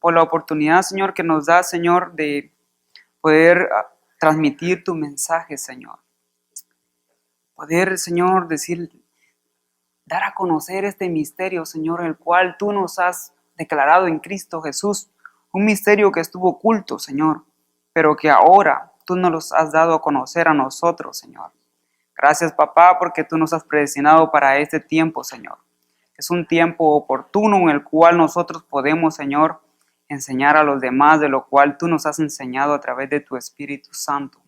por la oportunidad, Señor, que nos da, Señor, de poder transmitir tu mensaje, Señor. Poder, Señor, dar a conocer este misterio, Señor, el cual tú nos has declarado en Cristo Jesús. Un misterio que estuvo oculto, Señor, pero que ahora tú nos los has dado a conocer a nosotros, Señor. Gracias, papá, porque tú nos has predestinado para este tiempo, Señor. Es un tiempo oportuno en el cual nosotros podemos, Señor, enseñar a los demás de lo cual tú nos has enseñado a través de tu Espíritu Santo.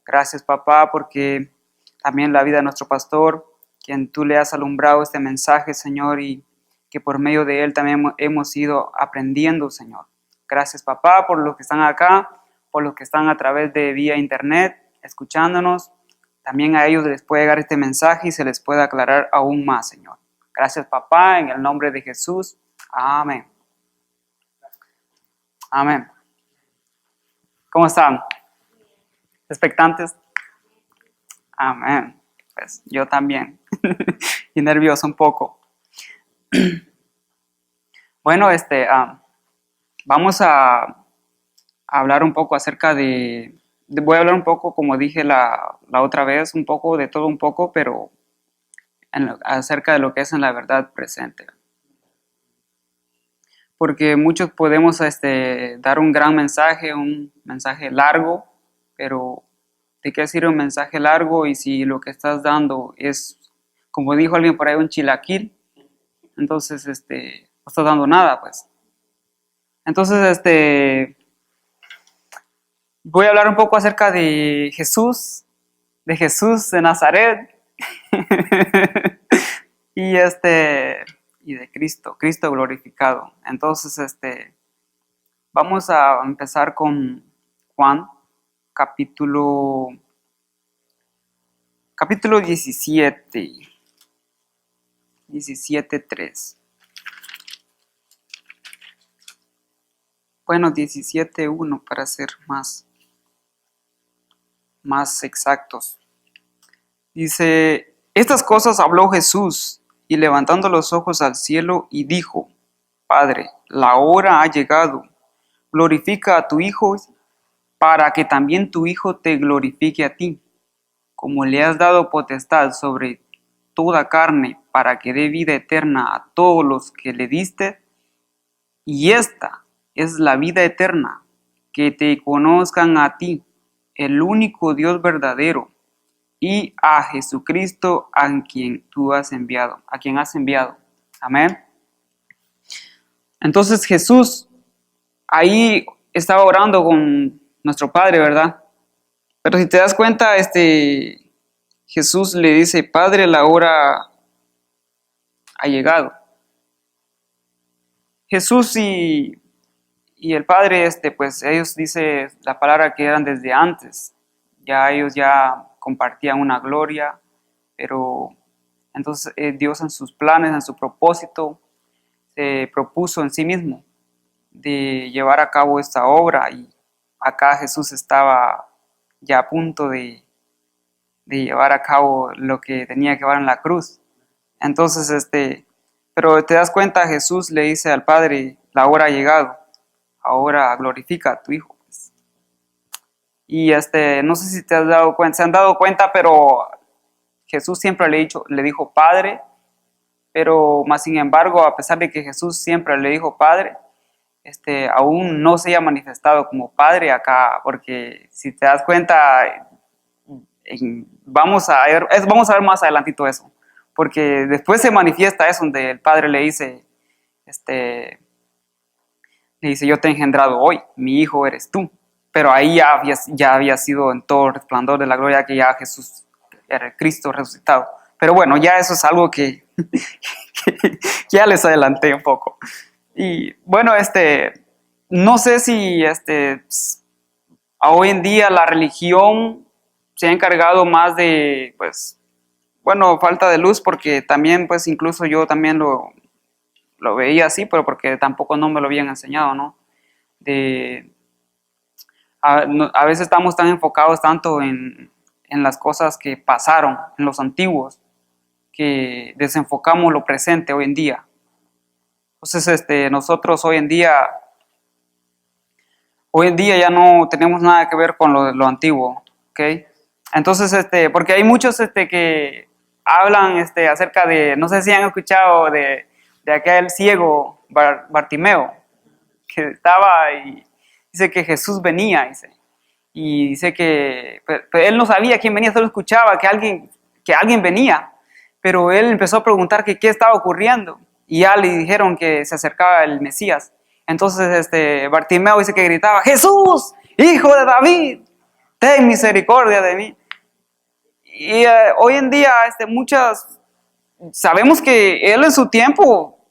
Gracias, papá, porque también la vida de nuestro pastor, quien tú le has alumbrado este mensaje, Señor, y que por medio de él también hemos ido aprendiendo, Señor. Gracias, papá, por los que están acá, por los que están a través de vía internet, escuchándonos. También a ellos les puede llegar este mensaje y se les puede aclarar aún más, Señor. Gracias, papá, en el nombre de Jesús. Amén. Amén. ¿Cómo están? ¿Expectantes? Amén. Pues yo también. Y nervioso un poco. Bueno, vamos a hablar un poco acerca voy a hablar un poco, como dije la otra vez, un poco de todo un poco, pero acerca de lo que es en la verdad presente. Porque muchos podemos dar un gran mensaje, un mensaje largo, pero ¿de qué sirve un mensaje largo? Y si lo que estás dando es, como dijo alguien por ahí, un chilaquil, entonces no estás dando nada, pues. Entonces, voy a hablar un poco acerca de Jesús de Nazaret, y y de Cristo glorificado. Entonces, vamos a empezar con Juan, capítulo 17, 17:3. Bueno, 17:1 para ser más exactos. Dice: estas cosas habló Jesús, y levantando los ojos al cielo, y dijo: Padre, la hora ha llegado, glorifica a tu Hijo, para que también tu Hijo te glorifique a ti, como le has dado potestad sobre toda carne, para que dé vida eterna a todos los que le diste. Y esta es la vida eterna, que te conozcan a ti, el único Dios verdadero, y a Jesucristo a quien has enviado. Amén. Entonces Jesús ahí estaba orando con nuestro Padre, ¿verdad? Pero si te das cuenta, Jesús le dice: Padre, la hora ha llegado. Jesús y el Padre, pues ellos, dice la palabra, que eran desde antes. Ya ellos ya compartían una gloria, pero entonces Dios, en sus planes, en su propósito, se propuso en sí mismo de llevar a cabo esta obra, y acá Jesús estaba ya a punto de llevar a cabo lo que tenía que llevar en la cruz. Entonces, pero te das cuenta, Jesús le dice al Padre: la hora ha llegado, ahora glorifica a tu Hijo. Y no sé si se han dado cuenta, pero Jesús siempre le dijo Padre, pero más sin embargo, a pesar de que Jesús siempre le dijo Padre, aún no se haya manifestado como Padre acá, porque si te das cuenta, vamos a ver más adelantito eso, porque después se manifiesta eso, donde el Padre le dice, yo te he engendrado hoy, mi hijo eres tú. Pero ahí ya había sido en todo el resplandor de la gloria, que ya Jesús era el Cristo resucitado. Pero bueno, ya eso es algo que ya les adelanté un poco. Y bueno, no sé si hoy en día la religión se ha encargado más de, pues, bueno, falta de luz, porque también, pues, incluso yo también lo veía así, pero porque tampoco no me lo habían enseñado, ¿no? A veces estamos tan enfocados tanto en las cosas que pasaron, en los antiguos, que desenfocamos lo presente hoy en día. Entonces, nosotros hoy en día Hoy en día ya no tenemos nada que ver con lo antiguo, ¿ok? Entonces, porque hay muchos que hablan acerca de, no sé si han escuchado de aquel ciego Bartimeo, que estaba y dice que Jesús venía, dice, y dice que pero él no sabía quién venía, solo escuchaba que alguien venía, pero él empezó a preguntar que qué estaba ocurriendo y ya le dijeron que se acercaba el Mesías. Entonces Bartimeo dice que gritaba: Jesús, hijo de David, ten misericordia de mí. Y hoy en día sabemos que él en su tiempo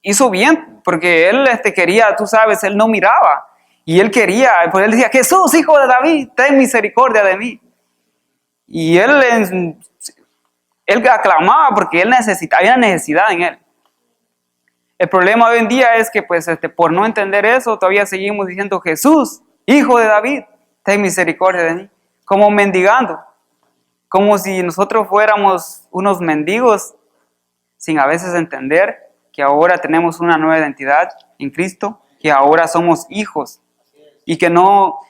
hizo bien, porque él quería, tú sabes, él no miraba. Y él quería, pues él decía: Jesús, hijo de David, ten misericordia de mí. Y él aclamaba porque él había una necesidad en él. El problema hoy en día es que, pues, por no entender eso, todavía seguimos diciendo: Jesús, hijo de David, ten misericordia de mí. Como mendigando, como si nosotros fuéramos unos mendigos, sin a veces entender que ahora tenemos una nueva identidad en Cristo, que ahora somos hijos y que no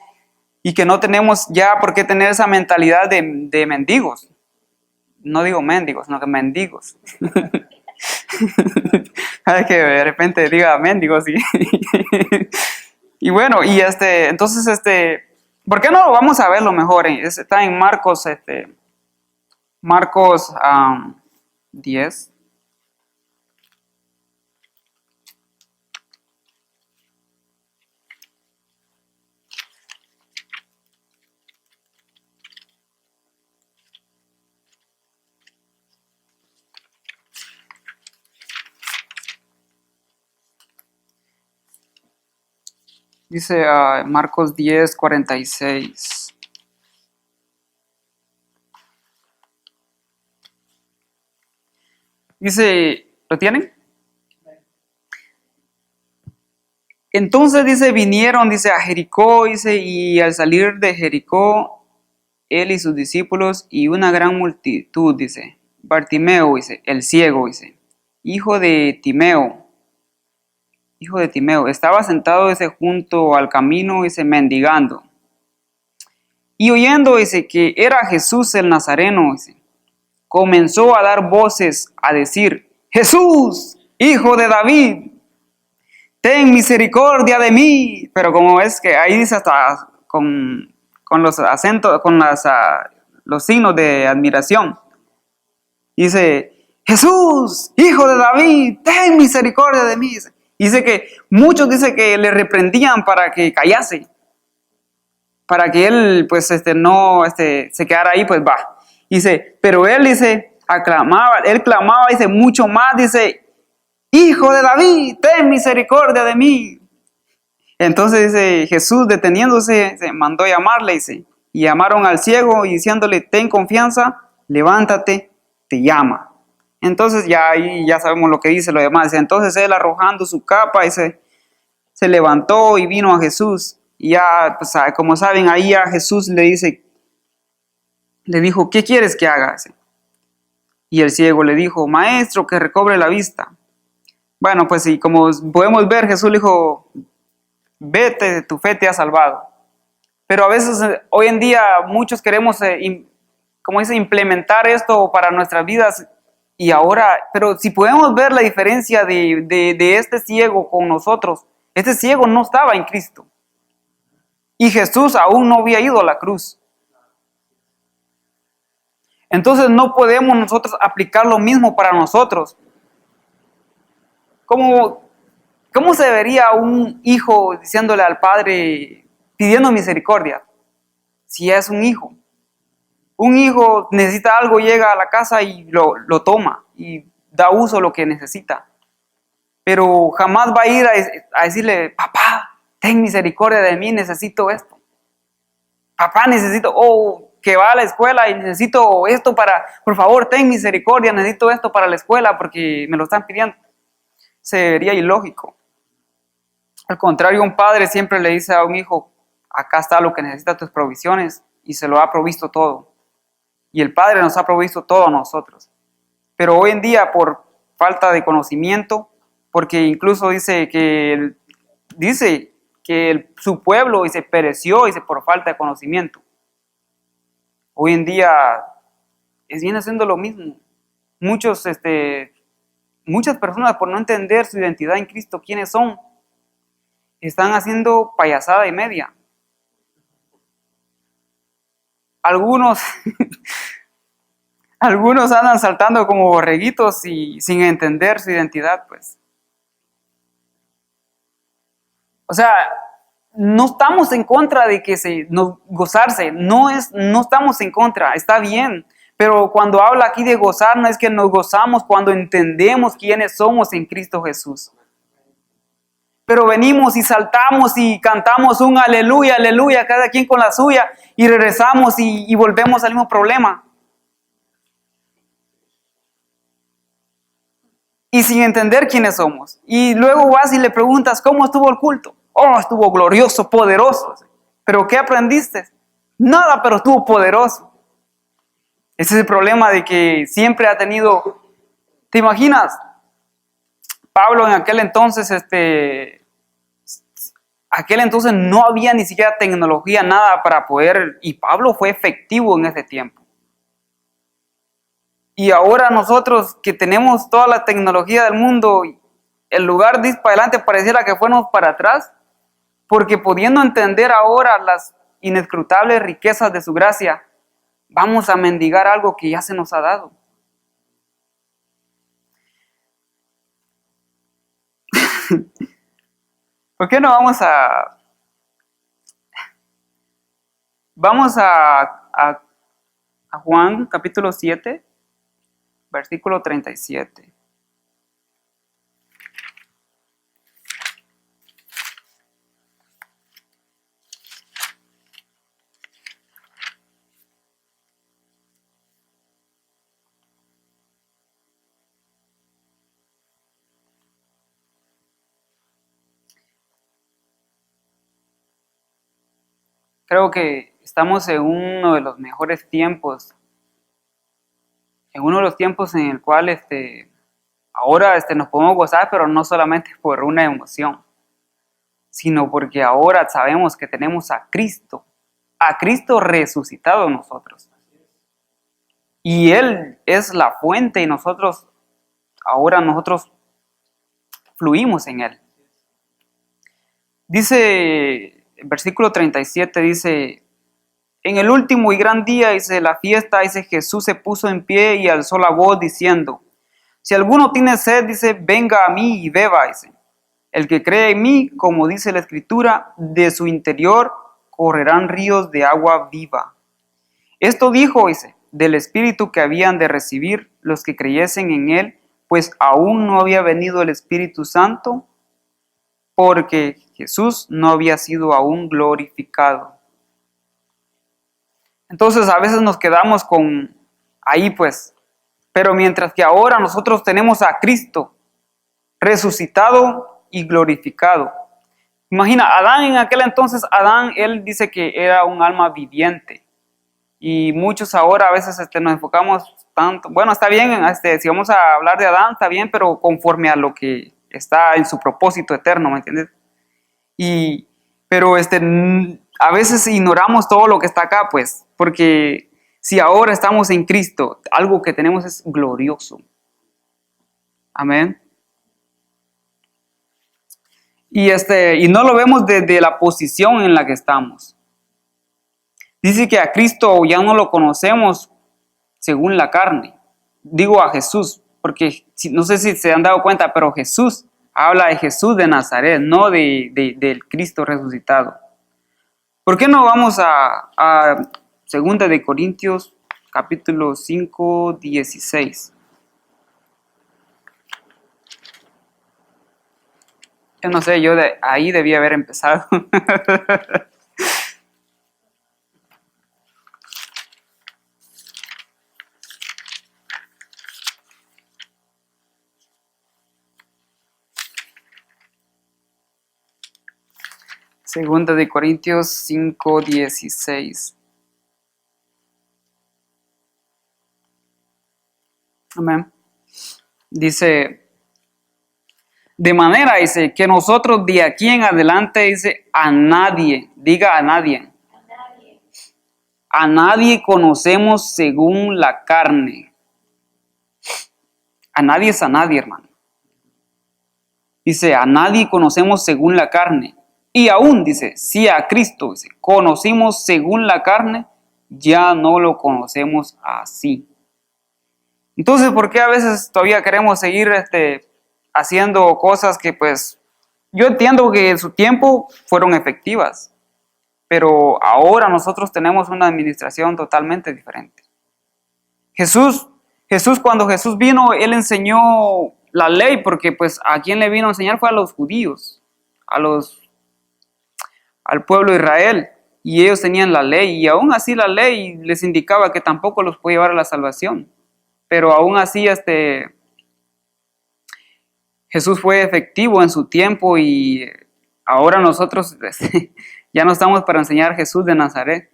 tenemos ya por qué tener esa mentalidad de mendigos. No digo mendigos, sino que mendigos. Hay que de repente diga mendigos y bueno, y entonces ¿por qué no vamos a verlo mejor? Está en Marcos, Marcos 10. Dice Marcos 10, 46. Dice, ¿lo tienen? Entonces dice, vinieron, dice, a Jericó, dice, y al salir de Jericó, él y sus discípulos y una gran multitud, dice, Bartimeo, dice, el ciego, dice, hijo de Timeo, estaba sentado, dice, junto al camino, dice, mendigando. Y oyendo, dice, que era Jesús el Nazareno, dice, comenzó a dar voces a decir: Jesús, hijo de David, ten misericordia de mí. Pero como es que ahí dice hasta con los acentos, con los signos de admiración. Dice: Jesús, hijo de David, ten misericordia de mí. Dice que muchos dice que le reprendían para que callase, para que él pues no se quedara ahí, pues va. Dice, pero él dice, clamaba, dice, mucho más, dice: Hijo de David, ten misericordia de mí. Entonces dice, Jesús, deteniéndose, se mandó a llamarle, dice, y llamaron al ciego y diciéndole: ten confianza, levántate, te llama. Entonces ya ahí ya sabemos lo que dice lo demás. Dice, entonces él, arrojando su capa, dice, se levantó y vino a Jesús. Y ya, pues, como saben, ahí a Jesús le dijo: ¿qué quieres que haga? Y el ciego le dijo: maestro, que recobre la vista. Bueno, pues y como podemos ver, Jesús le dijo: vete, tu fe te ha salvado. Pero a veces, hoy en día, muchos queremos, como dice, implementar esto para nuestras vidas. Y ahora, pero si podemos ver la diferencia de este ciego con nosotros, este ciego no estaba en Cristo. Y Jesús aún no había ido a la cruz. Entonces no podemos nosotros aplicar lo mismo para nosotros. ¿Cómo se vería un hijo diciéndole al padre, pidiendo misericordia? Si es un hijo. Un hijo necesita algo, llega a la casa y lo toma y da uso a lo que necesita. Pero jamás va a ir a decirle: papá, ten misericordia de mí, necesito esto. Papá, necesito, que va a la escuela y necesito esto por favor, ten misericordia, necesito esto para la escuela porque me lo están pidiendo. Sería ilógico. Al contrario, un padre siempre le dice a un hijo: acá está lo que necesita, tus provisiones, y se lo ha provisto todo. Y el Padre nos ha provisto todo a nosotros. Pero hoy en día, por falta de conocimiento, porque incluso dice que su pueblo y se pereció por falta de conocimiento. Hoy en día viene haciendo lo mismo. Muchas personas, por no entender su identidad en Cristo, quiénes son, están haciendo payasada y media. Algunos, algunos andan saltando como borreguitos y sin entender su identidad, pues. O sea, no estamos en contra de que gozarse, no estamos en contra, está bien. Pero cuando habla aquí de gozar, no es que nos gozamos cuando entendemos quiénes somos en Cristo Jesús. Pero venimos y saltamos y cantamos un aleluya, aleluya, cada quien con la suya, y regresamos y volvemos al mismo problema. Y sin entender quiénes somos. Y luego vas y le preguntas, ¿cómo estuvo el culto? Oh, estuvo glorioso, poderoso. ¿Pero qué aprendiste? Nada, pero estuvo poderoso. Ese es el problema de que siempre ha tenido... ¿Te imaginas? Pablo en aquel entonces, no había ni siquiera tecnología, nada para poder... Y Pablo fue efectivo en ese tiempo. Y ahora nosotros que tenemos toda la tecnología del mundo, en lugar de ir para adelante pareciera que fuéramos para atrás, porque pudiendo entender ahora las inescrutables riquezas de su gracia, vamos a mendigar algo que ya se nos ha dado. ¿Por qué no vamos a Juan capítulo 7, versículo 37? Creo que estamos en uno de los mejores tiempos, en uno de los tiempos en el cual ahora nos podemos gozar, pero no solamente por una emoción, sino porque ahora sabemos que tenemos a Cristo resucitado en nosotros. Y Él es la fuente y ahora nosotros fluimos en Él. Dice, el versículo 37 dice, en el último y gran día, dice, la fiesta, dice, Jesús se puso en pie y alzó la voz diciendo, si alguno tiene sed, dice, venga a mí y beba, dice. El que cree en mí, como dice la Escritura, de su interior correrán ríos de agua viva. Esto dijo, dice, del Espíritu que habían de recibir los que creyesen en él, pues aún no había venido el Espíritu Santo, porque Jesús no había sido aún glorificado. Entonces a veces nos quedamos con ahí pues, pero mientras que ahora nosotros tenemos a Cristo resucitado y glorificado. Imagina, Adán en aquel entonces, él dice que era un alma viviente. Y muchos ahora a veces nos enfocamos tanto, bueno, está bien, si vamos a hablar de Adán, está bien, pero conforme a lo que está en su propósito eterno, ¿me entiendes? Pero a veces ignoramos todo lo que está acá, pues, porque si ahora estamos en Cristo, algo que tenemos es glorioso. Amén. Y no lo vemos desde la posición en la que estamos. Dice que a Cristo ya no lo conocemos según la carne. Digo a Jesús, porque no sé si se han dado cuenta, pero Jesús habla de Jesús de Nazaret, no del Cristo resucitado. ¿Por qué no vamos a 2 de Corintios capítulo 5, 16? Yo no sé, yo ahí debía haber empezado. Segunda de Corintios 5, 16. Amén. Dice De manera, dice, que nosotros de aquí en adelante, dice, a nadie, diga a nadie conocemos según la carne. A nadie es a nadie, hermano. Dice, a nadie conocemos según la carne. Y aún, dice, si a Cristo, dice, conocimos según la carne, ya no lo conocemos así. Entonces, ¿por qué a veces todavía queremos seguir haciendo cosas que, pues, yo entiendo que en su tiempo fueron efectivas, pero ahora nosotros tenemos una administración totalmente diferente? Jesús, cuando Jesús vino, Él enseñó la ley, porque pues a quien le vino a enseñar fue a los judíos, al pueblo de Israel, y ellos tenían la ley, y aún así la ley les indicaba que tampoco los podía llevar a la salvación, pero aún así Jesús fue efectivo en su tiempo, y ahora nosotros ya no estamos para enseñar Jesús de Nazaret,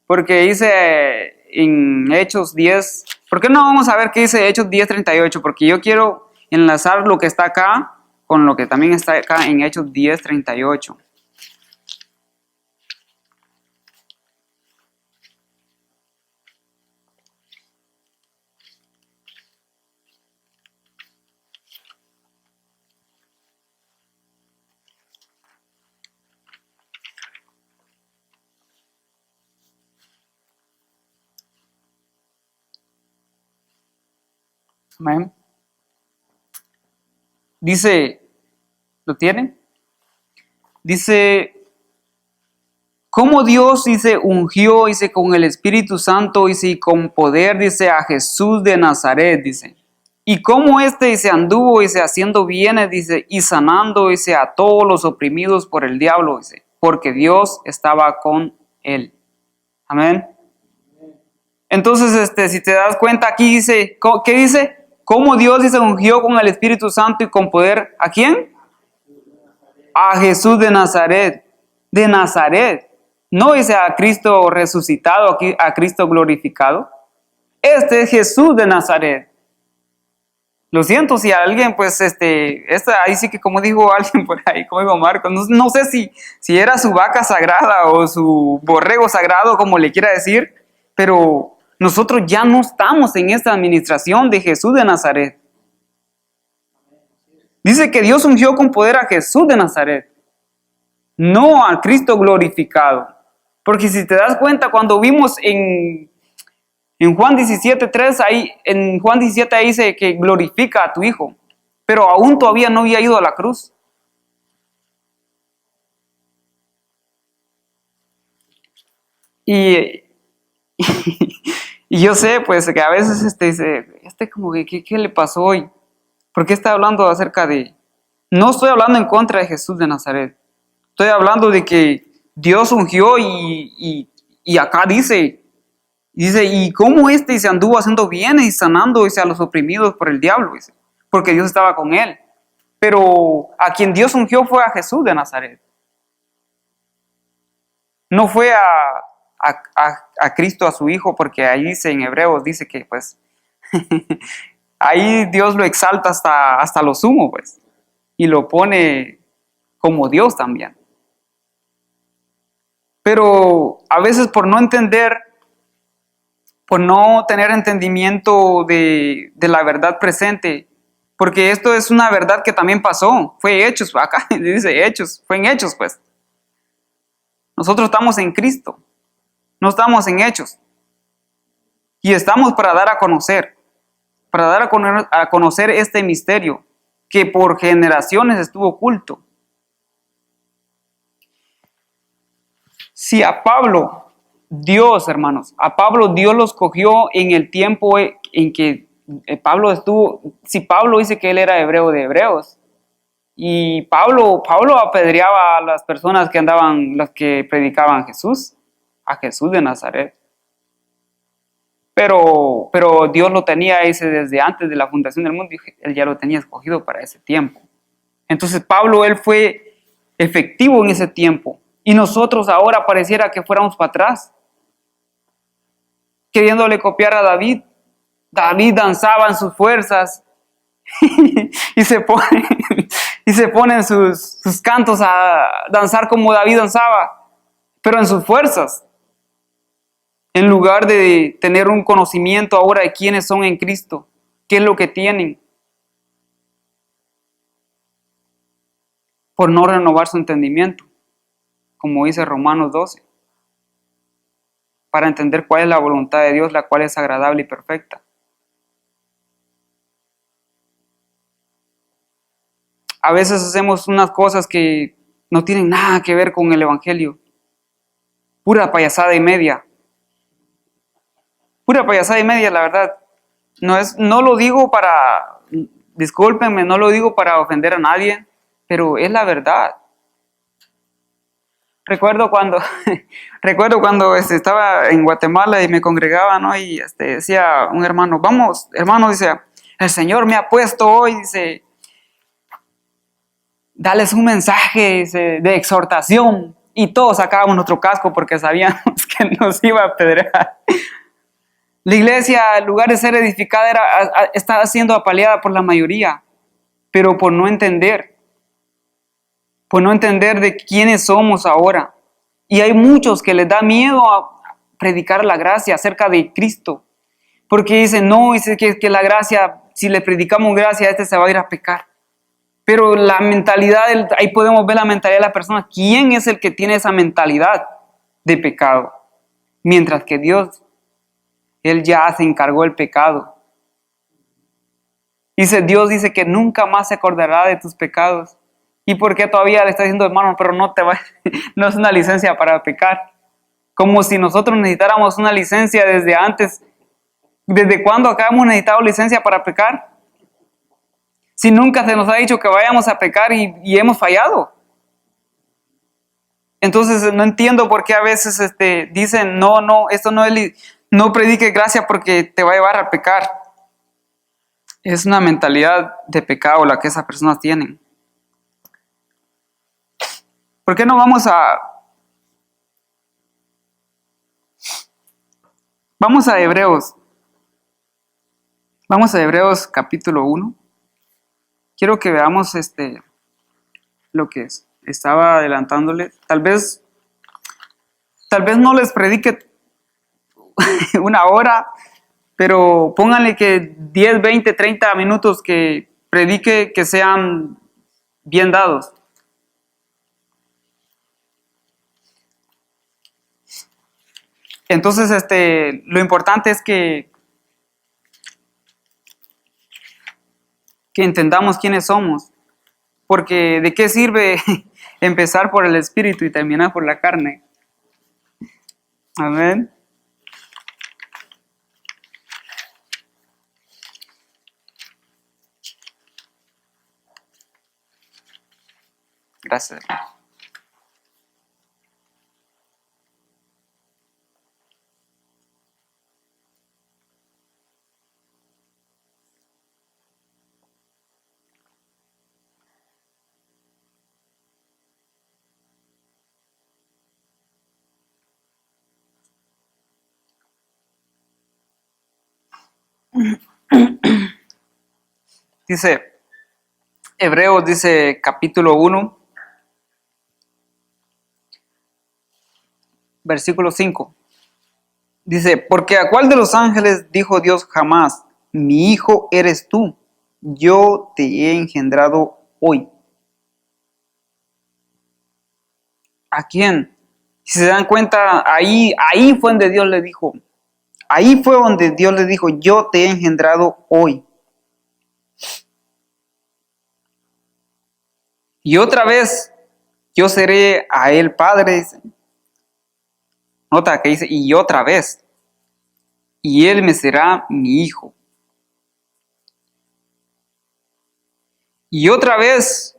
porque dice en Hechos 10, ¿por qué no vamos a ver qué dice Hechos 10:38? Porque yo quiero enlazar lo que está acá con lo que también está acá en Hechos 10:38. Amén. Dice, ¿lo tienen? Dice, cómo Dios, dice, ungió, dice, con el Espíritu Santo, dice, y con poder, dice, a Jesús de Nazaret, dice. Y cómo dice, anduvo, dice, haciendo bienes, dice, y sanando, dice, a todos los oprimidos por el diablo, dice, porque Dios estaba con él. Amén. Entonces, si te das cuenta, aquí dice, ¿qué dice? Cómo Dios, dice, ungió con el Espíritu Santo y con poder, ¿a quién? A Jesús de Nazaret. De Nazaret. No dice a Cristo resucitado, aquí a Cristo glorificado. Este es Jesús de Nazaret. Lo siento si alguien, pues, ahí sí que como dijo alguien por ahí, como dijo Marco, no sé si era su vaca sagrada o su borrego sagrado, como le quiera decir, pero nosotros ya no estamos en esta administración de Jesús de Nazaret. Dice que Dios ungió con poder a Jesús de Nazaret, no a Cristo glorificado. Porque si te das cuenta, cuando vimos en Juan 17:3, ahí, en Juan 17 ahí dice que glorifica a tu Hijo, pero aún todavía no había ido a la cruz. Y yo sé, pues, que a veces dice, como que, ¿qué le pasó hoy? ¿Por qué está hablando acerca de...? No estoy hablando en contra de Jesús de Nazaret. Estoy hablando de que Dios ungió y acá dice, y cómo se anduvo haciendo bienes y sanando, dice, a los oprimidos por el diablo, dice, porque Dios estaba con él. Pero a quien Dios ungió fue a Jesús de Nazaret. No fue a Cristo, a su Hijo, porque ahí dice en Hebreos, dice que pues ahí Dios lo exalta hasta lo sumo, pues, y lo pone como Dios también. Pero a veces por no entender, por no tener entendimiento de la verdad presente, porque esto es una verdad que también pasó, fue Hechos, acá dice Hechos, fue en Hechos, pues. Nosotros estamos en Cristo, no estamos en Hechos. Y estamos para dar a conocer este misterio que por generaciones estuvo oculto. Si a Pablo, Dios, hermanos, a Pablo Dios los cogió en el tiempo en que Pablo estuvo, si Pablo dice que él era hebreo de hebreos, y Pablo apedreaba a las personas que andaban, las que predicaban a Jesús de Nazaret. Pero Dios lo tenía desde antes de la fundación del mundo, él ya lo tenía escogido para ese tiempo. Entonces Pablo, él fue efectivo en ese tiempo. Y nosotros ahora pareciera que fuéramos para atrás, queriéndole copiar a David. David danzaba en sus fuerzas y se pone y se ponen sus cantos a danzar como David danzaba, pero en sus fuerzas, en lugar de tener un conocimiento ahora de quiénes son en Cristo, qué es lo que tienen, por no renovar su entendimiento, como dice Romanos 12, para entender cuál es la voluntad de Dios, la cual es agradable y perfecta. A veces hacemos unas cosas que no tienen nada que ver con el Evangelio. Pura payasada y media. Pura payasada y media, la verdad. No lo digo para, discúlpenme, no lo digo para ofender a nadie, pero es la verdad. Recuerdo cuando estaba en Guatemala y me congregaba, ¿no? Y decía un hermano, vamos, hermano, dice, el Señor me ha puesto hoy, dice, dales un mensaje, dice, de exhortación. Y todos sacábamos nuestro casco porque sabíamos que nos iba a apedrear. La iglesia, en lugar de ser edificada, estaba siendo apaleada por la mayoría, pero por no entender de quiénes somos ahora. Y hay muchos que les da miedo a predicar la gracia acerca de Cristo, porque dicen, no, dice que la gracia, si le predicamos gracia, se va a ir a pecar. Pero la mentalidad, ahí podemos ver la mentalidad de la persona. ¿Quién es el que tiene esa mentalidad de pecado? Mientras que Dios, Él ya se encargó del pecado. Dios dice que nunca más se acordará de tus pecados. ¿Y por qué todavía le está diciendo, hermano, pero no es una licencia para pecar? Como si nosotros necesitáramos una licencia desde antes. ¿Desde cuándo acá hemos necesitado licencia para pecar? Si nunca se nos ha dicho que vayamos a pecar y hemos fallado. Entonces no entiendo por qué a veces dicen, no, esto no predique gracia porque te va a llevar a pecar. Es una mentalidad de pecado la que esas personas tienen. ¿Por qué no vamos a Hebreos? Vamos a Hebreos capítulo 1. Quiero que veamos lo que estaba adelantándoles. Tal vez no les predique una hora, pero pónganle que 10, 20, 30 minutos que predique, que sean bien dados. Entonces, lo importante es que entendamos quiénes somos, porque ¿de qué sirve empezar por el Espíritu y terminar por la carne? Amén. Gracias. Dice, Hebreos dice capítulo 1, versículo 5. Dice, porque ¿a cuál de los ángeles dijo Dios jamás, mi hijo eres tú, yo te he engendrado hoy? ¿A quién? Si se dan cuenta, ahí fue donde Dios le dijo, yo te he engendrado hoy. Y otra vez, yo seré a él padre. Nota que dice, y otra vez, y él me será mi hijo. Y otra vez,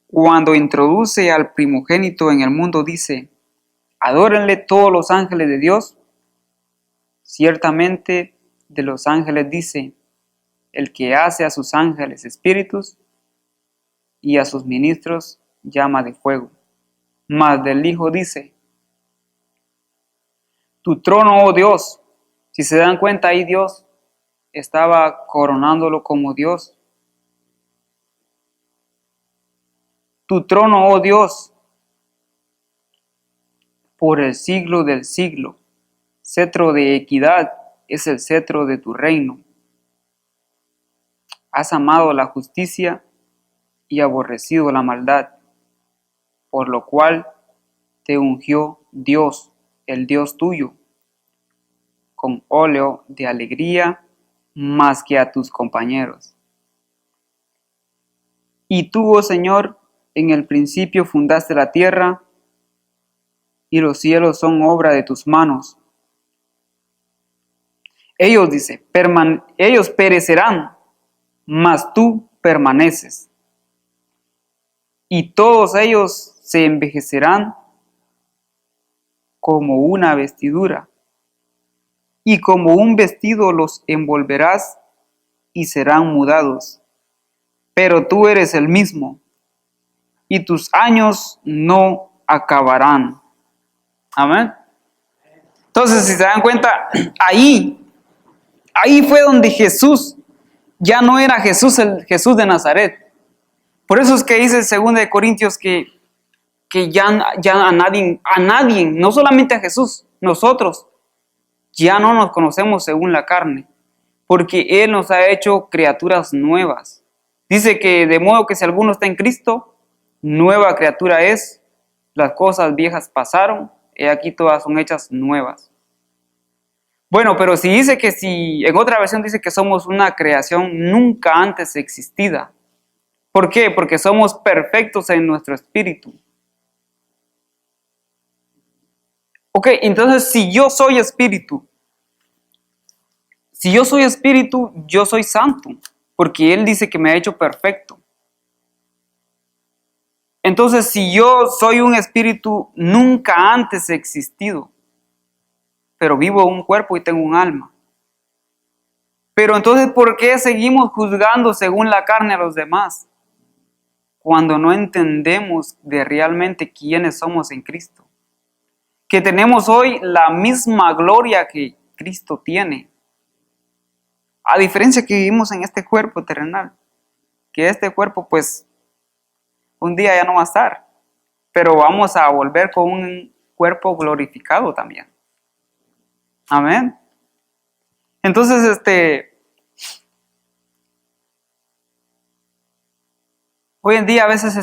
cuando introduce al primogénito en el mundo, dice, adórenle todos los ángeles de Dios. Ciertamente de los ángeles dice, el que hace a sus ángeles espíritus y a sus ministros llama de fuego. Mas del Hijo dice, tu trono, oh Dios. Si se dan cuenta, ahí Dios estaba coronándolo como Dios. tu trono, oh Dios, por el siglo del siglo. Cetro de equidad es el cetro de tu reino. Has amado la justicia y aborrecido la maldad, por lo cual te ungió Dios, el Dios tuyo, con óleo de alegría más que a tus compañeros. Y tú, oh Señor, en el principio fundaste la tierra, y los cielos son obra de tus manos. Ellos, dice, ellos perecerán, mas tú permaneces. Y todos ellos se envejecerán como una vestidura, y como un vestido los envolverás y serán mudados. Pero tú eres el mismo, y tus años no acabarán. Amén. Entonces, si se dan cuenta, ahí fue donde Jesús ya no era Jesús, el Jesús de Nazaret. Por eso es que dice en 2 Corintios que ya a nadie, no solamente a Jesús, nosotros ya no nos conocemos según la carne, porque Él nos ha hecho criaturas nuevas. Dice que de modo que si alguno está en Cristo, nueva criatura es, las cosas viejas pasaron, y aquí todas son hechas nuevas. Bueno, pero en otra versión dice que somos una creación nunca antes existida. ¿Por qué? Porque somos perfectos en nuestro espíritu. Ok, entonces si yo soy espíritu, yo soy santo, porque Él dice que me ha hecho perfecto. Entonces, si yo soy un espíritu nunca antes existido, pero vivo en un cuerpo y tengo un alma. Pero entonces, ¿por qué seguimos juzgando según la carne a los demás? Cuando no entendemos de realmente quiénes somos en Cristo. Que tenemos hoy la misma gloria que Cristo tiene. A diferencia que vivimos en este cuerpo terrenal. Que este cuerpo, pues, un día ya no va a estar. Pero vamos a volver con un cuerpo glorificado también. Amén. Entonces, hoy en día a veces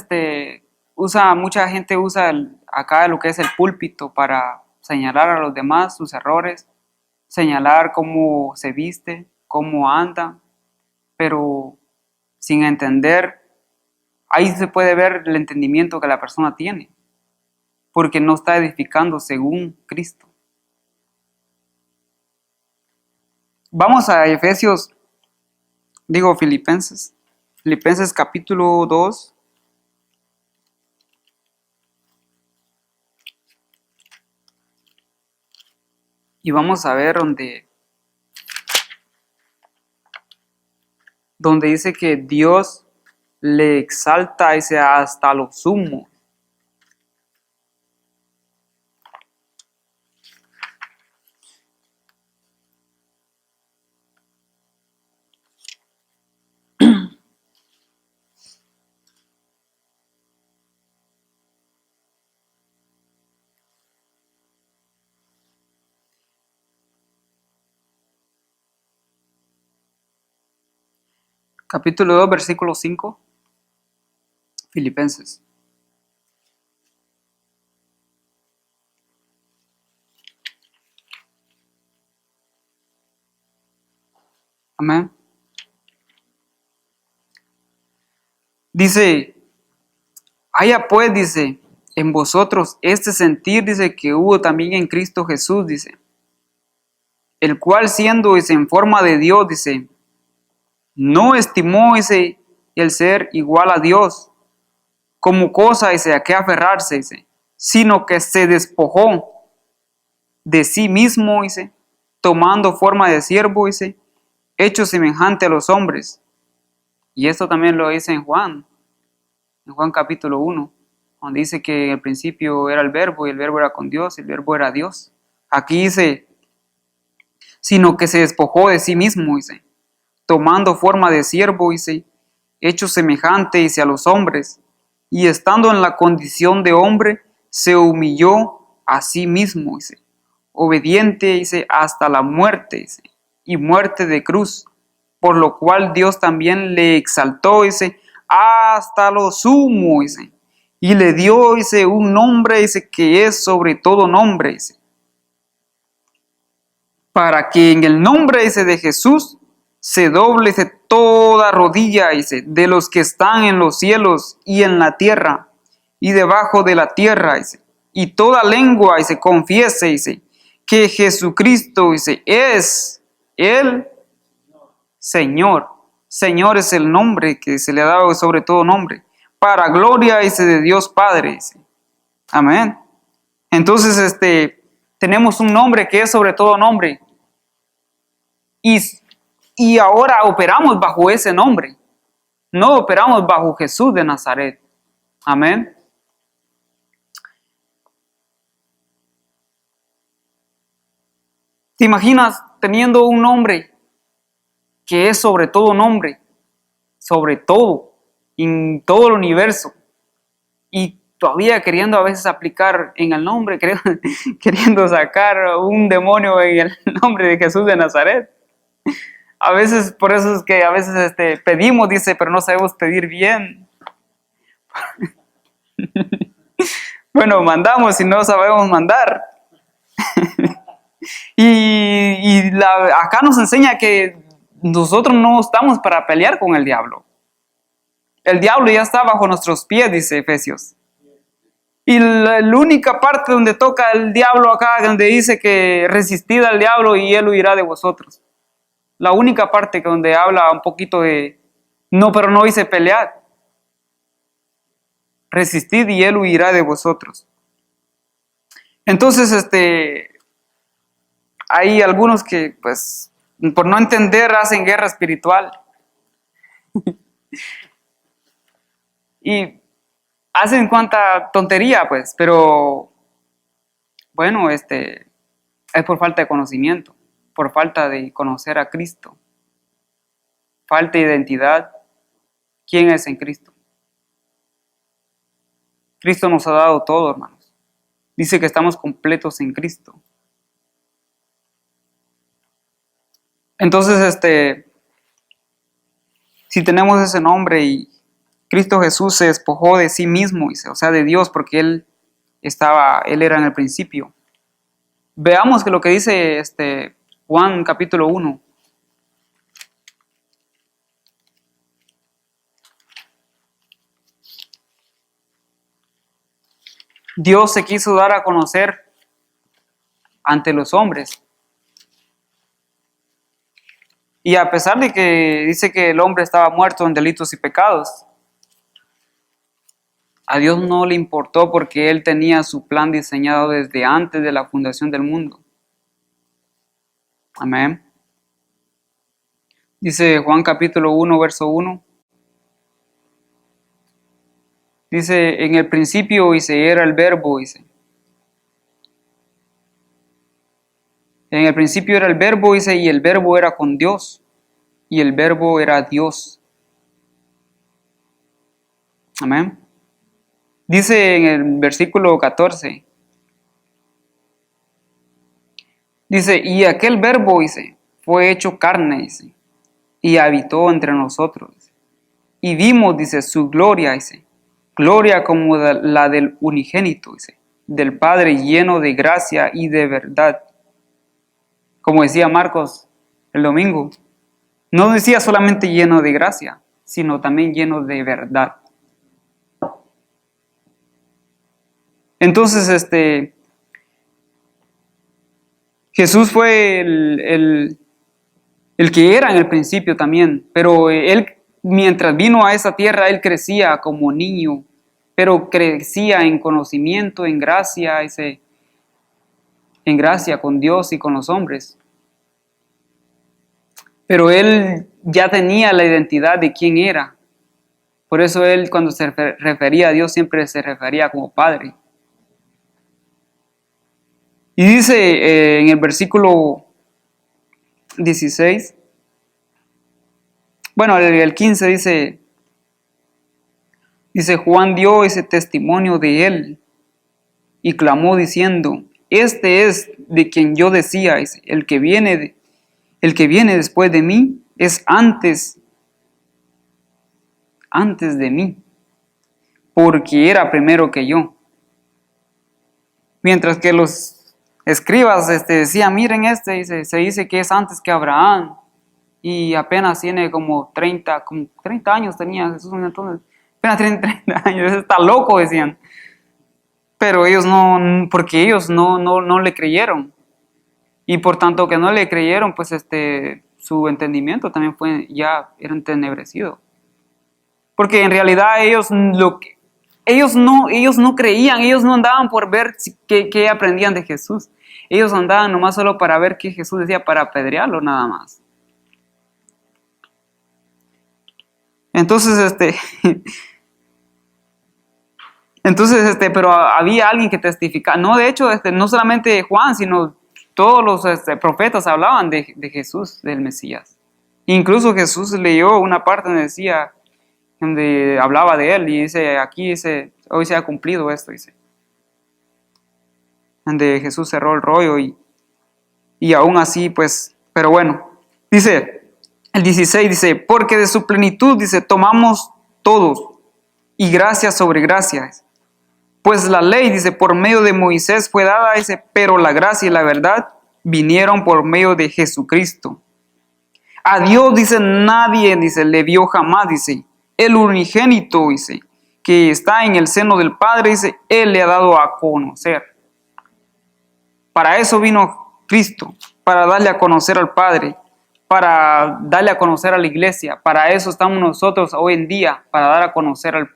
mucha gente usa acá lo que es el púlpito para señalar a los demás sus errores, señalar cómo se viste, cómo anda, pero sin entender, ahí se puede ver el entendimiento que la persona tiene, porque no está edificando según Cristo. Vamos a Filipenses capítulo 2. Y vamos a ver donde dice que Dios le exalta hasta lo sumo. Capítulo 2, versículo 5. Filipenses. Amén. Dice, haya pues, dice, en vosotros este sentir, dice, que hubo también en Cristo Jesús, dice, el cual siendo, dice, en forma de Dios, dice, no estimó, dice, el ser igual a Dios como cosa, dice, a qué aferrarse, dice, sino que se despojó de sí mismo, dice, tomando forma de siervo, dice, hecho semejante a los hombres. Y esto también lo dice en Juan capítulo 1, donde dice que en el principio era el verbo, y el verbo era con Dios, y el verbo era Dios. Aquí dice, sino que se despojó de sí mismo, dice, tomando forma de siervo, dice, hecho semejante, dice, a los hombres, y estando en la condición de hombre, se humilló a sí mismo, dice, obediente, dice, hasta la muerte, dice, y muerte de cruz, por lo cual Dios también le exaltó, dice, hasta lo sumo, dice, y le dio, dice, un nombre, dice, que es sobre todo nombre, dice, para que en el nombre, dice, de Jesús se doble, dice, toda rodilla, dice, de los que están en los cielos y en la tierra y debajo de la tierra, dice, y toda lengua, dice, confiese, dice, que Jesucristo, dice, es el Señor. Señor es el nombre que se le ha dado sobre todo nombre, para gloria, dice, de Dios Padre, dice. Amén. Entonces, tenemos un nombre que es sobre todo nombre. Y ahora operamos bajo ese nombre. No operamos bajo Jesús de Nazaret. Amén. ¿Te imaginas teniendo un nombre que es sobre todo nombre? Sobre todo, en todo el universo. Y todavía queriendo a veces aplicar en el nombre, queriendo sacar un demonio en el nombre de Jesús de Nazaret. A veces, por eso es que a veces pedimos, dice, pero no sabemos pedir bien. Bueno, mandamos y no sabemos mandar. Acá nos enseña que nosotros no estamos para pelear con el diablo. El diablo ya está bajo nuestros pies, dice Efesios. Y la única parte donde toca el diablo acá, donde dice que resistid al diablo y él huirá de vosotros. La única parte donde habla un poquito de, no, pero no dice pelear. Resistid y él huirá de vosotros. Entonces, hay algunos que, pues, por no entender, hacen guerra espiritual. Y hacen cuanta tontería, pues, pero, bueno, es por falta de conocimiento, por falta de conocer a Cristo, falta de identidad. ¿Quién es en Cristo? Cristo nos ha dado todo, hermanos. Dice que estamos completos en Cristo. Entonces, si tenemos ese nombre y Cristo Jesús se despojó de sí mismo, o sea, de Dios, porque Él era en el principio. Veamos que lo que dice Juan capítulo 1. Dios se quiso dar a conocer ante los hombres. Y a pesar de que dice que el hombre estaba muerto en delitos y pecados, a Dios no le importó porque Él tenía su plan diseñado desde antes de la fundación del mundo. Amén. Dice Juan capítulo 1, verso 1. Dice, en el principio, dice, era el verbo, dice. En el principio era el verbo, dice, y el verbo era con Dios, y el verbo era Dios. Amén. Dice en el versículo 14, dice, y aquel verbo, dice, fue hecho carne, dice, y habitó entre nosotros. Dice, y vimos, dice, su gloria, dice, gloria como la del unigénito, dice, del Padre lleno de gracia y de verdad. Como decía Marcos el domingo, no decía solamente lleno de gracia, sino también lleno de verdad. Entonces, Jesús fue el que era en el principio también, pero Él, mientras vino a esa tierra, Él crecía como niño, pero crecía en conocimiento, en gracia, en gracia con Dios y con los hombres. Pero Él ya tenía la identidad de quién era. Por eso Él, cuando se refería a Dios, siempre se refería como Padre. Y dice en el versículo 16, bueno, el 15 dice, Dice, Juan dio ese testimonio de él y clamó diciendo, este es de quien yo decía, dice, el que viene después de mí es antes de mí, porque era primero que yo. Mientras que los escribas decían, miren se dice que es antes que Abraham, y apenas tiene como 30 años tenía Jesús, entonces, apenas tiene 30 años, está loco, decían. Pero ellos porque ellos no le creyeron. Y por tanto que no le creyeron, pues su entendimiento también era entenebrecido. Porque en realidad ellos no creían, ellos no andaban por ver qué aprendían de Jesús. Ellos andaban nomás solo para ver qué Jesús decía, para apedrearlo nada más. Entonces, pero había alguien que testificaba. No, de hecho, no solamente Juan, sino todos los profetas hablaban de Jesús, del Mesías. Incluso Jesús leyó una parte donde hablaba de él y dice, hoy se ha cumplido esto, dice. Donde Jesús cerró el rollo y aún así, pues, pero bueno, dice, el 16 dice, porque de su plenitud, dice, tomamos todos y gracia sobre gracia. Pues la ley, dice, por medio de Moisés fue dada, dice, pero la gracia y la verdad vinieron por medio de Jesucristo. A Dios, dice, nadie, dice, le vio jamás, dice, el unigénito, dice, que está en el seno del Padre, dice, Él le ha dado a conocer. Para eso vino Cristo, para darle a conocer al Padre, para darle a conocer a la iglesia. Para eso estamos nosotros hoy en día, para dar a conocer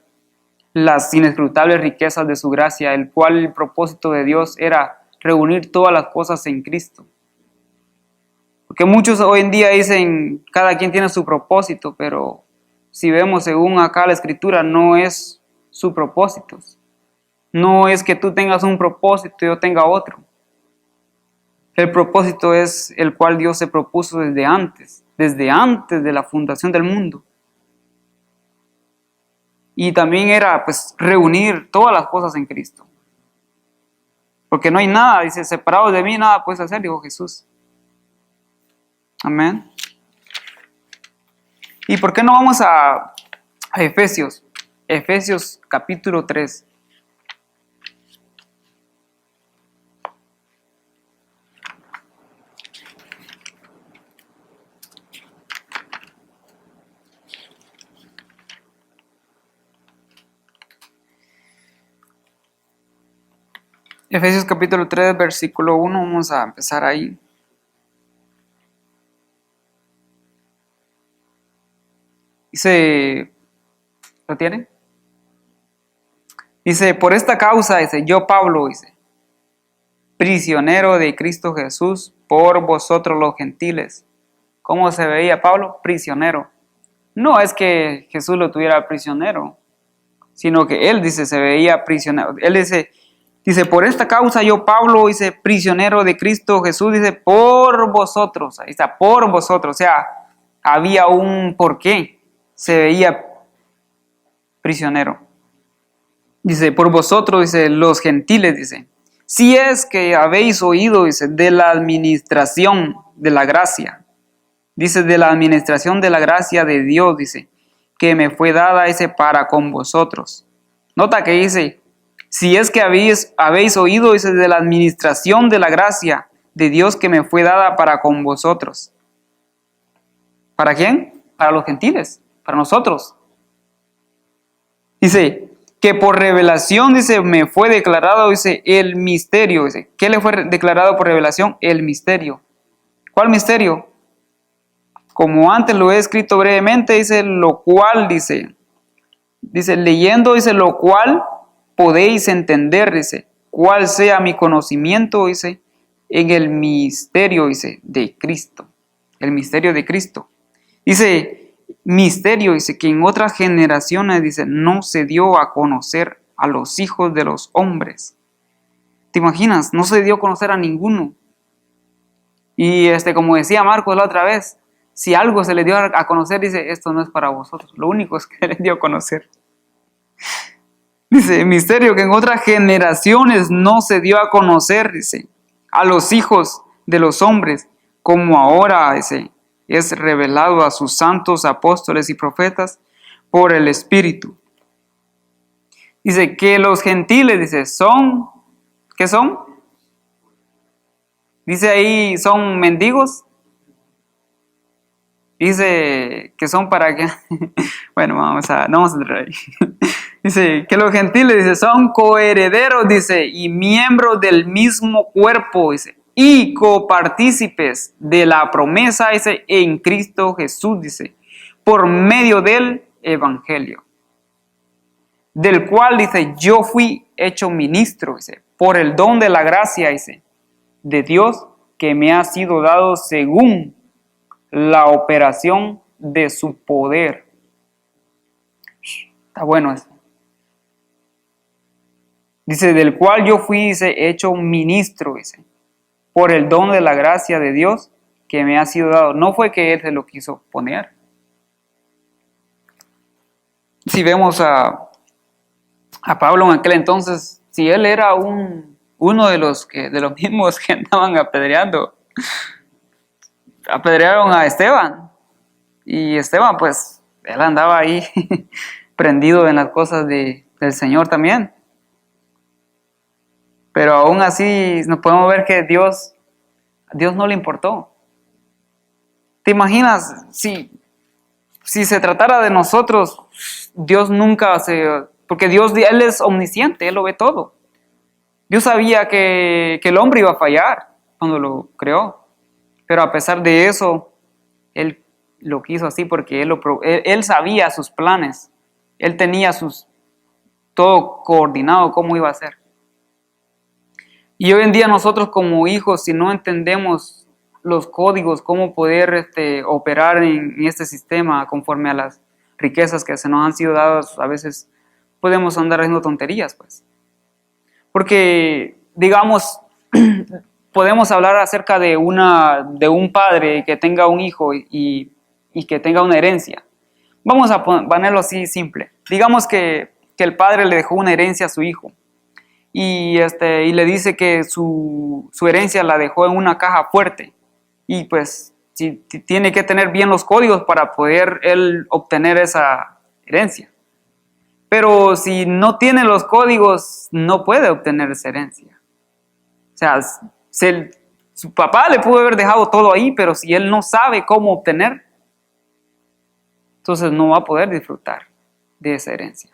las inescrutables riquezas de su gracia, el cual el propósito de Dios era reunir todas las cosas en Cristo. Porque muchos hoy en día dicen, cada quien tiene su propósito, pero si vemos según acá la Escritura, no es su propósito. No es que tú tengas un propósito y yo tenga otro. El propósito es el cual Dios se propuso desde antes de la fundación del mundo. Y también era, pues, reunir todas las cosas en Cristo. Porque no hay nada, dice, separado de mí, nada puedes hacer, dijo Jesús. Amén. ¿Y por qué no vamos a Efesios? Efesios capítulo 3. Efesios capítulo 3, versículo 1, vamos a empezar ahí. Dice, ¿lo tiene? Dice, por esta causa, dice, yo Pablo, dice, prisionero de Cristo Jesús, por vosotros los gentiles. ¿Cómo se veía Pablo? Prisionero. No es que Jesús lo tuviera prisionero, sino que él, dice, se veía prisionero. Él dice, por esta causa yo Pablo, dice, prisionero de Cristo Jesús, dice, por vosotros. Ahí está, por vosotros. O sea, había un porqué. Se veía prisionero. Dice, por vosotros, dice, los gentiles, dice, si es que habéis oído, dice, de la administración de la gracia. Dice, de la administración de la gracia de Dios, dice, que me fue dada, dice, para con vosotros. Nota que dice, si es que habéis oído, dice, de la administración de la gracia de Dios que me fue dada para con vosotros. ¿Para quién? Para los gentiles, para nosotros. Dice, que por revelación, dice, me fue declarado, dice, el misterio. Dice, ¿qué le fue declarado por revelación? El misterio. ¿Cuál misterio? Como antes lo he escrito brevemente, dice, lo cual, dice, leyendo, dice, lo cual podéis entender, dice, cuál sea mi conocimiento, dice, en el misterio, dice, de Cristo. El misterio de Cristo. Dice, misterio, dice, que en otras generaciones, dice, no se dio a conocer a los hijos de los hombres. ¿Te imaginas? No se dio a conocer a ninguno. Y como decía Marcos la otra vez, si algo se le dio a conocer, dice, esto no es para vosotros. Lo único es que se les dio a conocer. Dice, misterio que en otras generaciones no se dio a conocer, dice, a los hijos de los hombres, como ahora, dice, es revelado a sus santos apóstoles y profetas por el Espíritu. Dice que los gentiles, dice, son, ¿qué son? Dice ahí, son mendigos. Dice que son para que, bueno, no vamos a entrar ahí. Dice que los gentiles, dice, son coherederos, dice, y miembros del mismo cuerpo, dice, y copartícipes de la promesa, dice, en Cristo Jesús, dice, por medio del Evangelio, del cual, dice, yo fui hecho ministro, dice, por el don de la gracia, dice, de Dios que me ha sido dado según la operación de su poder. Está bueno eso. Dice, del cual yo fui, dice, hecho ministro, dice, por el don de la gracia de Dios que me ha sido dado. No fue que Él se lo quiso poner. Si vemos a Pablo en aquel entonces, si él era uno de los mismos que andaban apedreando, apedrearon a Esteban. Y Esteban, pues, él andaba ahí prendido en las cosas del Señor también. Pero aún así nos podemos ver que Dios no le importó. ¿Te imaginas si se tratara de nosotros, Dios nunca porque Él es omnisciente, Él lo ve todo. Dios sabía que el hombre iba a fallar cuando lo creó. Pero a pesar de eso, Él lo quiso así porque Él sabía sus planes. Él tenía todo coordinado cómo iba a ser. Y hoy en día nosotros como hijos, si no entendemos los códigos, cómo poder operar en este sistema conforme a las riquezas que se nos han sido dadas, a veces podemos andar haciendo tonterías, pues. Porque, digamos, podemos hablar acerca de un padre que tenga un hijo y que tenga una herencia. Vamos a ponerlo así simple. Digamos que el padre le dejó una herencia a su hijo y le dice que su herencia la dejó en una caja fuerte y pues tiene que tener bien los códigos para poder él obtener esa herencia. Pero si no tiene los códigos, no puede obtener esa herencia. O sea, su papá le pudo haber dejado todo ahí, pero si él no sabe cómo obtener, entonces no va a poder disfrutar de esa herencia.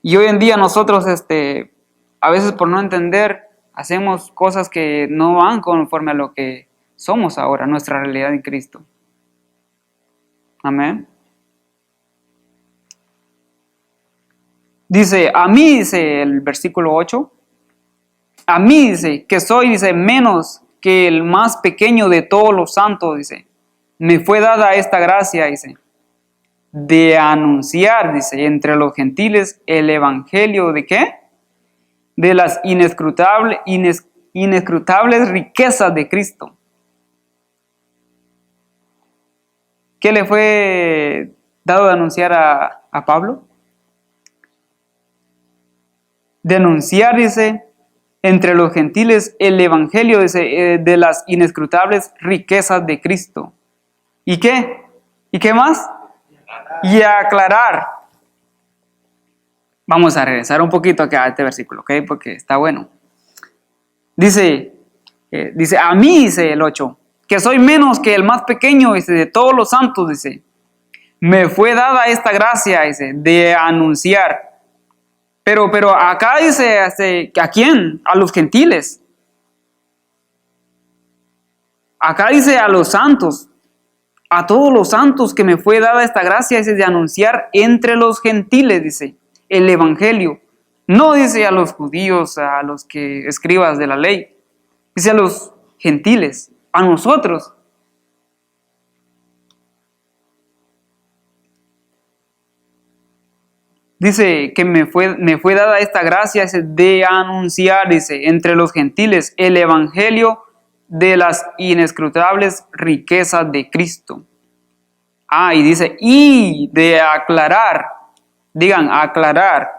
Y hoy en día nosotros, a veces por no entender, hacemos cosas que no van conforme a lo que somos ahora, nuestra realidad en Cristo. Amén. Dice, a mí, dice el versículo 8, a mí, dice, que soy, dice, menos que el más pequeño de todos los santos, dice, me fue dada esta gracia, dice, de anunciar, dice, entre los gentiles el evangelio de ¿qué? De las inescrutables riquezas de Cristo. ¿Qué le fue dado de anunciar a Pablo? De anunciar, dice, entre los gentiles el evangelio, dice, de las inescrutables riquezas de Cristo. ¿Y qué? ¿Y qué más? Y aclarar. Vamos a regresar un poquito acá a este versículo, ¿ok? Porque está bueno. Dice, a mí, dice el 8, que soy menos que el más pequeño, dice, de todos los santos, dice, me fue dada esta gracia, dice, de anunciar. Pero acá dice, ¿a quién? A los gentiles. Acá dice a los santos. A todos los santos que me fue dada esta gracia, dice, de anunciar entre los gentiles, dice, el evangelio. No dice a los judíos, a los que escribas de la ley. Dice a los gentiles, a nosotros. Dice que me fue dada esta gracia, dice, de anunciar, dice, entre los gentiles el evangelio de las inescrutables riquezas de Cristo. Y dice, y de aclarar, digan, aclarar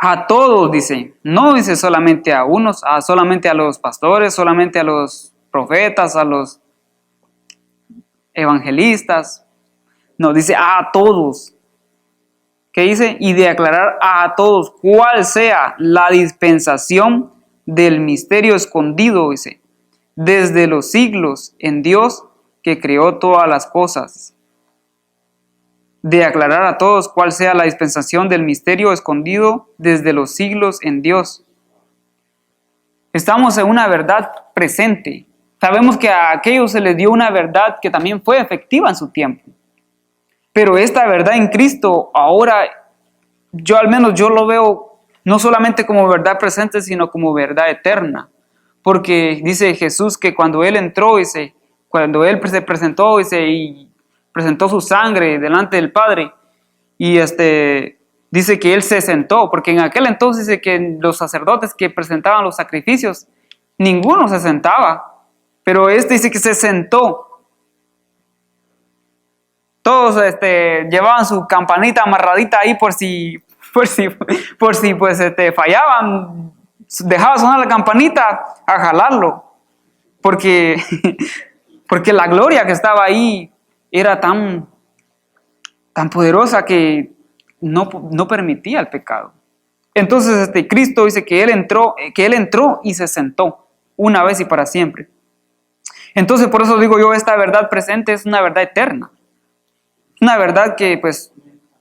A todos, dice, no dice solamente a unos, solamente a los pastores, solamente a los profetas, a los evangelistas, no, dice a todos. ¿Qué dice? Y de aclarar a todos cuál sea la dispensación del misterio escondido, dice, desde los siglos en Dios que creó todas las cosas. De aclarar a todos cuál sea la dispensación del misterio escondido desde los siglos en Dios. Estamos en una verdad presente. Sabemos que a aquellos se les dio una verdad que también fue efectiva en su tiempo. Pero esta verdad en Cristo ahora, yo al menos yo lo veo no solamente como verdad presente, sino como verdad eterna. Porque dice Jesús que cuando Él entró, dice, cuando Él se presentó, dice, y presentó su sangre delante del Padre, y dice que Él se sentó, porque en aquel entonces dice que los sacerdotes que presentaban los sacrificios, ninguno se sentaba, pero dice que se sentó. Todos llevaban su campanita amarradita ahí por si pues fallaban, dejaba sonar la campanita a jalarlo, porque la gloria que estaba ahí era tan poderosa que no permitía el pecado. Entonces Cristo dice que él entró y se sentó una vez y para siempre. Entonces por eso digo yo, esta verdad presente es una verdad eterna. Una verdad que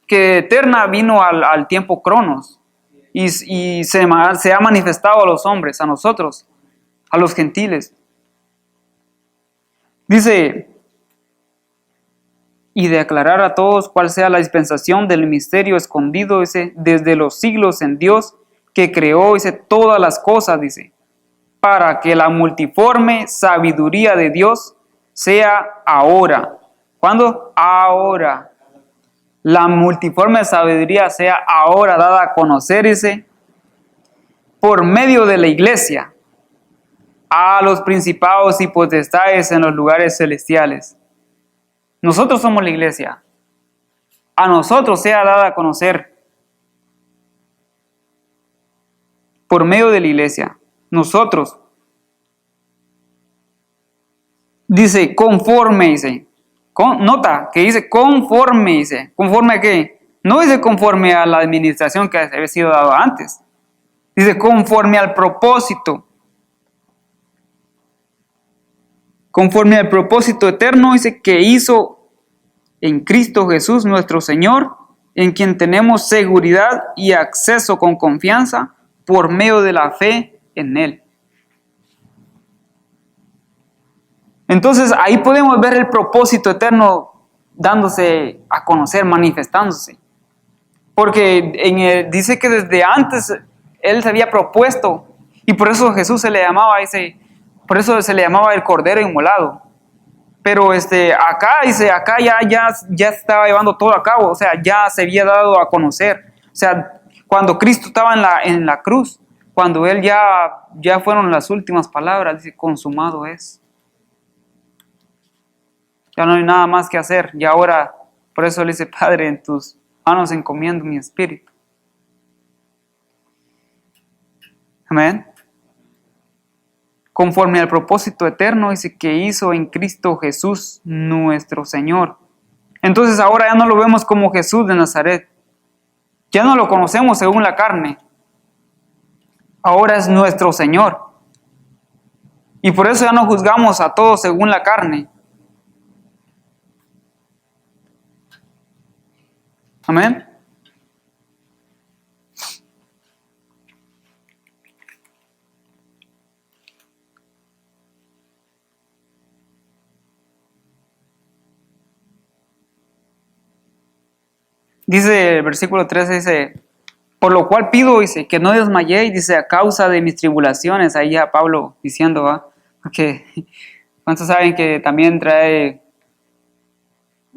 eterna vino al tiempo Cronos y se ha manifestado a los hombres, a nosotros, a los gentiles. Dice, y de aclarar a todos cuál sea la dispensación del misterio escondido, dice, desde los siglos en Dios que creó, dice, todas las cosas, dice, para que la multiforme sabiduría de Dios sea ahora. ¿Cuándo? Ahora. La multiforme sabiduría sea ahora dada a conocer, dice, por medio de la iglesia, a los principados y potestades en los lugares celestiales. Nosotros somos la iglesia. A nosotros sea dada a conocer por medio de la iglesia. Nosotros. Dice, conforme, dice. Nota que dice conforme, dice. ¿Conforme a qué? No dice conforme a la administración que había sido dado antes. Dice conforme al propósito. Conforme al propósito eterno, dice que hizo en Cristo Jesús nuestro Señor, en quien tenemos seguridad y acceso con confianza por medio de la fe en Él. Entonces ahí podemos ver el propósito eterno dándose a conocer, manifestándose. Porque dice que desde antes Él se había propuesto, y por eso Jesús se le llamaba por eso se le llamaba el Cordero Inmolado. Pero acá dice, acá ya estaba llevando todo a cabo, o sea, ya se había dado a conocer. O sea, cuando Cristo estaba en la cruz, cuando Él ya fueron las últimas palabras, dice, consumado es. Ya no hay nada más que hacer. Y ahora, por eso le dice, Padre, en tus manos encomiendo mi espíritu. Amén. Conforme al propósito eterno, dice que hizo en Cristo Jesús nuestro Señor. Entonces ahora ya no lo vemos como Jesús de Nazaret. Ya no lo conocemos según la carne. Ahora es nuestro Señor. Y por eso ya no juzgamos a todos según la carne. Amén. Dice el versículo 13, dice, por lo cual pido, dice, que no desmayéis, dice, a causa de mis tribulaciones. Ahí a Pablo diciendo, ¿va? Porque ¿cuántos saben que también trae,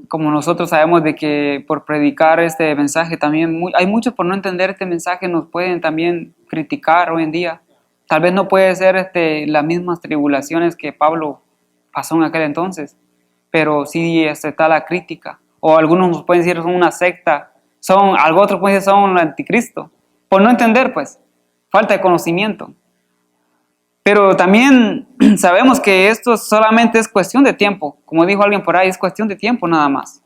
como nosotros sabemos de que por predicar este mensaje también, hay muchos por no entender este mensaje, nos pueden también criticar hoy en día. Tal vez no puede ser las mismas tribulaciones que Pablo pasó en aquel entonces, pero sí está la crítica. O algunos nos pueden decir son una secta, otros pueden decir son el anticristo. por no entender, pues, falta de conocimiento. Pero también sabemos que esto solamente es cuestión de tiempo. Como dijo alguien por ahí, es cuestión de tiempo nada más.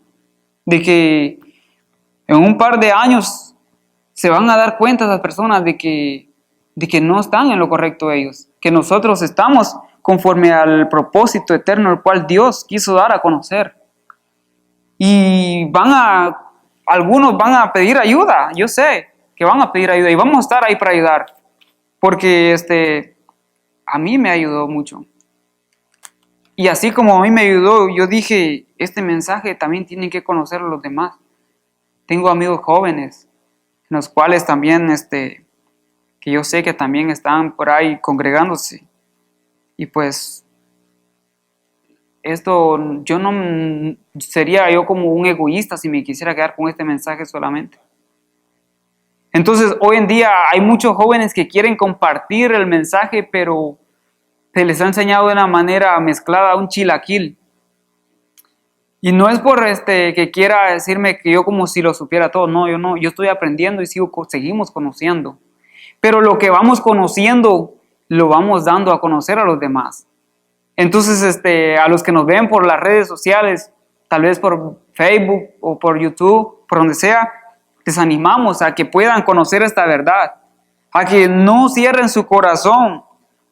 De que en un par de años se van a dar cuenta las personas de que no están en lo correcto ellos. Que nosotros estamos conforme al propósito eterno el cual Dios quiso dar a conocer. Y algunos van a pedir ayuda. Yo sé que van a pedir ayuda y vamos a estar ahí para ayudar. Porque a mí me ayudó mucho. Y así como a mí me ayudó, yo dije, este mensaje también tienen que conocerlo los demás. Tengo amigos jóvenes, los cuales también, que yo sé que también están por ahí congregándose. Y pues, sería yo como un egoísta si me quisiera quedar con este mensaje solamente. Entonces, hoy en día hay muchos jóvenes que quieren compartir el mensaje, pero se les ha enseñado de una manera mezclada, un chilaquil. Y no es por que quiera decirme que yo como si lo supiera todo, no, yo estoy aprendiendo y seguimos conociendo. Pero lo que vamos conociendo, lo vamos dando a conocer a los demás. Entonces, a los que nos ven por las redes sociales, tal vez por Facebook o por YouTube, por donde sea, les animamos a que puedan conocer esta verdad, a que no cierren su corazón,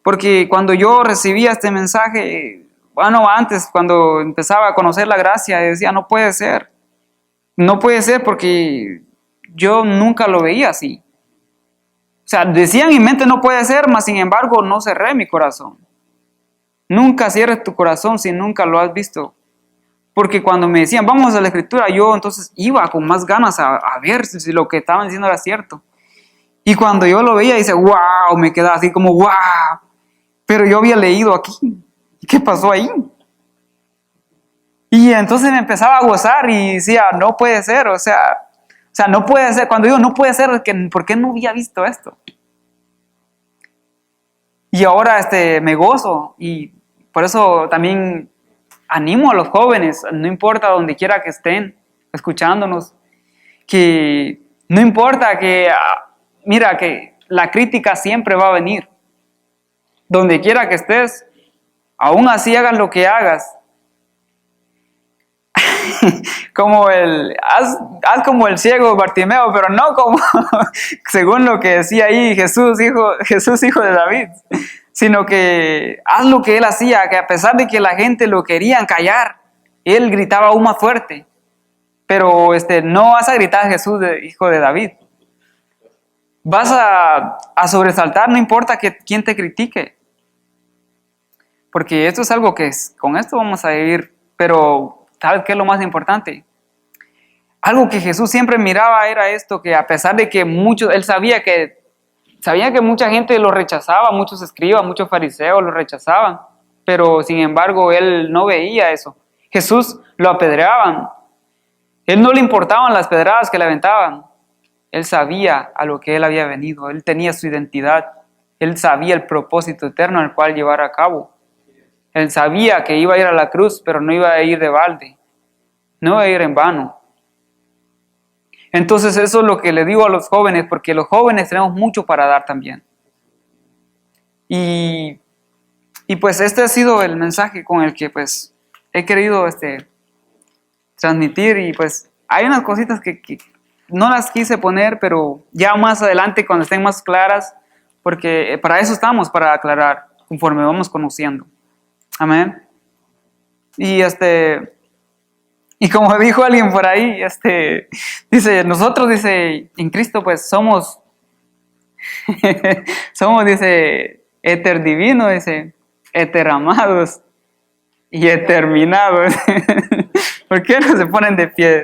porque cuando yo recibía este mensaje, antes cuando empezaba a conocer la gracia, decía, no puede ser porque yo nunca lo veía así. O sea, decía en mi mente no puede ser, mas sin embargo no cerré mi corazón. Nunca cierres tu corazón si nunca lo has visto. Porque cuando me decían, vamos a la escritura, yo entonces iba con más ganas a ver si lo que estaban diciendo era cierto. Y cuando yo lo veía, dice, wow, me quedaba así como, wow. Pero yo había leído aquí. ¿Y qué pasó ahí? Y entonces me empezaba a gozar y decía, no puede ser, o sea, no puede ser. Cuando digo no puede ser, ¿por qué no había visto esto? Y ahora me gozo y por eso también animo a los jóvenes, no importa donde quiera que estén escuchándonos, que no importa mira que la crítica siempre va a venir. Donde quiera que estés, aún así hagas lo que hagas. Haz como el ciego Bartimeo, pero no como, según lo que decía ahí Jesús, hijo de David, sino que haz lo que él hacía, que a pesar de que la gente lo querían callar, él gritaba aún más fuerte. Pero no vas a gritar Jesús, hijo de David. Vas a sobresaltar, no importa quién te critique. Porque esto es algo con esto vamos a ir, pero ¿sabes qué es lo más importante? Algo que Jesús siempre miraba era esto, que a pesar de que él sabía que mucha gente lo rechazaba, muchos escribas, muchos fariseos lo rechazaban, pero sin embargo él no veía eso. Jesús lo apedreaban. Él no le importaban las pedradas que le aventaban. Él sabía a lo que él había venido. Él tenía su identidad. Él sabía el propósito eterno al cual llevar a cabo. Él sabía que iba a ir a la cruz, pero no iba a ir de balde. No iba a ir en vano. Entonces eso es lo que le digo a los jóvenes, porque los jóvenes tenemos mucho para dar también. Y pues este ha sido el mensaje con el que pues he querido transmitir, y pues hay unas cositas que no las quise poner, pero ya más adelante cuando estén más claras, porque para eso estamos, para aclarar conforme vamos conociendo. Amén. Y y como dijo alguien por ahí, dice, nosotros, dice, en Cristo pues somos, dice, eterdivino, dice, eteramados y eterminados. ¿Por qué no se ponen de pie?